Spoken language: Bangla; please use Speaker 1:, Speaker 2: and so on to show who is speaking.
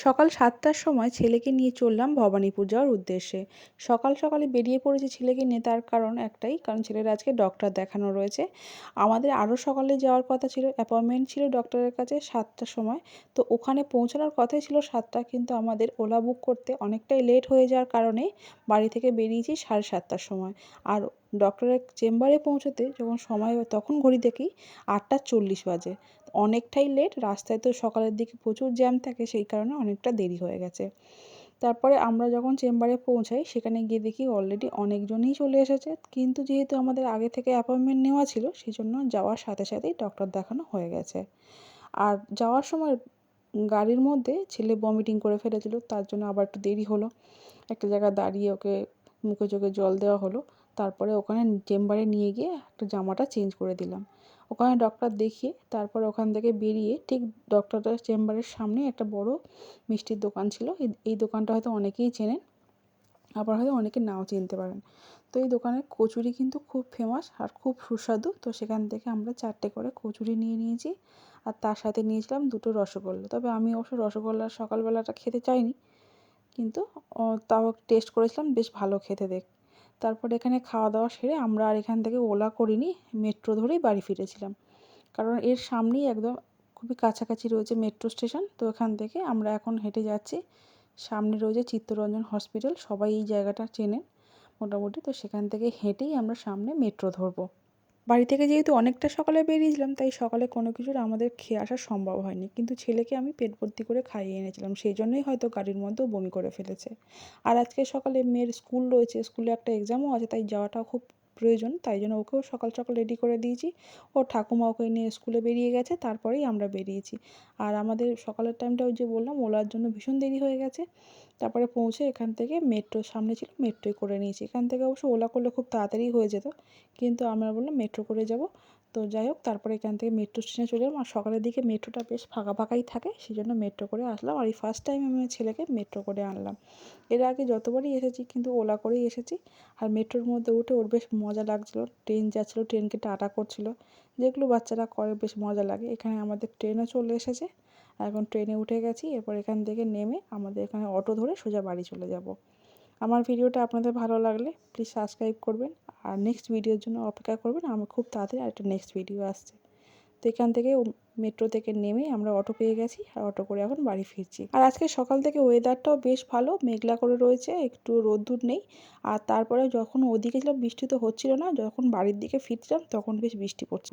Speaker 1: সকাল ৭টার সময় ছেলেকে নিয়ে চললাম ভবানীপুর যাওয়ার উদ্দেশ্যে। সকাল সকালে বেরিয়ে পড়েছি ছেলেকে নিয়ে, তার কারণ একটাই, কারণ ছেলের আজকে ডক্টর দেখানো রয়েছে। আমাদের আরও সকালে যাওয়ার কথা ছিল, অ্যাপয়েন্টমেন্ট ছিল ডক্টরের কাছে ৭টার সময়। তো ওখানে পৌঁছানোর কথাই ছিল ৭টা, কিন্তু আমাদের ওলা বুক করতে অনেকটাই লেট হয়ে যাওয়ার কারণে বাড়ি থেকে বেরিয়েছি 7:30টার সময়। আর ডক্টরের চেম্বারে পৌঁছতে যখন সময় হয় তখন ঘড়ি দেখি 8:40 বাজে। অনেকটাই লেট, রাস্তায় তো সকালের দিকে প্রচুর জ্যাম থাকে, সেই কারণে অনেকটা দেরি হয়ে গেছে। তারপরে আমরা যখন চেম্বারে পৌঁছাই সেখানে গিয়ে দেখি অলরেডি অনেকজনই চলে এসেছে, কিন্তু যেহেতু আমাদের আগে থেকে অ্যাপয়েন্টমেন্ট নেওয়া ছিল সেই জন্য যাওয়ার সাথে সাথেই ডক্টর দেখানো হয়ে গেছে। আর যাওয়ার সময় গাড়ির মধ্যে ছেলে ভমিটিং করে ফেলেছিল, তার জন্য আবার একটু দেরি হলো। একটা জায়গায় দাঁড়িয়ে ওকে মুখে চোখে জল দেওয়া হলো। তারপরে ওখানে চেম্বারে নিয়ে গিয়ে একটা জামাটা চেঞ্জ করে দিলাম। ওখানে ডক্টর দেখিয়ে তারপরে ওখান থেকে বেরিয়ে ঠিক ডক্টরের চেম্বারের সামনে একটা বড় মিষ্টির দোকান ছিল। এই দোকানটা হয়তো অনেকেই চেনেন, আবার হয়তো অনেকে নাও চিনতে পারেন। তো এই দোকানের কচুরি কিন্তু খুব ফেমাস আর খুব সুস্বাদু। তো সেখান থেকে আমরা 4টে করে কচুরি নিয়ে নিয়েছি, আর তার সাথে নিয়েছিলাম 2টো রসগোল্লা। তবে আমি অবশ্য রসগোল্লা সকালবেলাটা খেতে চাইনি, কিন্তু তাও টেস্ট করেছিলাম, বেশ ভালো খেতে তারপরে এখানে খাওয়া দাওয়া সেরে আমরা আর এখান থেকে ওলা করিনি, মেট্রো ধরেই বাড়ি ফিরেছিলাম। কারণ এর সামনেই একদম খুবই কাছাকাছি রয়েছে মেট্রো স্টেশন। তো এখান থেকে আমরা এখন হেঁটে যাচ্ছি। সামনে রয়েছে চিত্তরঞ্জন হসপিটাল, সবাই এই জায়গাটা চেনেন মোটামুটি। তো সেখান থেকে হেঁটেই আমরা সামনে মেট্রো ধরবো। বাড়ি থেকে যেহেতু অনেকটা সকালে বেরিয়েছিলাম, তাই সকালে কোনো কিছুর আমাদের খেয়ে আসা সম্ভব হয়নি, কিন্তু ছেলেকে আমি পেট ভর্তি করে খাইয়ে এনেছিলাম, সেই জন্যই হয়তো গাড়ির মধ্যেও বমি করে ফেলেছে। আর আজকে সকালে মেয়ের স্কুল রয়েছে, স্কুলে একটা এক্সামও আছে, তাই যাওয়াটাও খুব প্রয়োজন, তাই জন্য ওকেও সকাল সকাল রেডি করে দিয়েছি। ওর ঠাকুমা ওকে নিয়ে স্কুলে বেরিয়ে গেছে, তারপরেই আমরা বেরিয়েছি। আর আমাদের সকালের টাইমটা ওই যে বললাম ওলার জন্য ভীষণ দেরি হয়ে গেছে। তারপরে পৌঁছে এখান থেকে মেট্রোর সামনে ছিল, মেট্রোয় করে নিয়েছি। এখান থেকে অবশ্য ওলা করলে খুব তাড়াতাড়ি হয়ে যেত, কিন্তু আমরা বললাম মেট্রো করে যাব। তো যাই হোক, তারপরে এখান থেকে মেট্রো স্টেশনে চলে এলাম। আর সকালের দিকে মেট্রোটা বেশ ফাঁকা ফাঁকাই থাকে, সেই জন্য মেট্রো করে আসলাম। আর এই ফার্স্ট টাইম আমি আমার ছেলেকে মেট্রো করে আনলাম। এর আগে যতবারই এসেছি কিন্তু ওলা করেই এসেছি। আর মেট্রোর মধ্যে উঠে ওর বেশ মজা লাগছিলো, ট্রেন যাচ্ছিলো, ট্রেনকে টাটা করছিলো, যেগুলো বাচ্চারা করে বেশ মজা লাগে। এখানে আমাদের ট্রেনও চলে এসেছে, এখন ট্রেনে উঠে গেছি। এরপর এখান থেকে নেমে আমাদের এখানে অটো ধরে সোজা বাড়ি চলে যাব। আমার ভিডিওটা আপনাদের ভালো লাগলে প্লিজ সাবস্ক্রাইব করবেন, আর নেক্সট ভিডিওর জন্য অপেক্ষা করবেন। আমার খুব তাড়াতাড়ি আরেকটা নেক্সট ভিডিও আসছে। তো এখান থেকে মেট্রো থেকে নেমে আমরা অটো পেয়ে গেছি, আর অটো করে এখন বাড়ি ফিরছি। আর আজকে সকাল থেকে ওয়েদারটাও বেশ ভালো, মেঘলা করে রয়েছে, একটু রোদ্দুর নেই। আর তারপরে যখন ওদিকে ছিলাম বৃষ্টি তো হচ্ছিল না, যখন বাড়ির দিকে ফিরছিলাম তখন বেশ বৃষ্টি পড়ছে।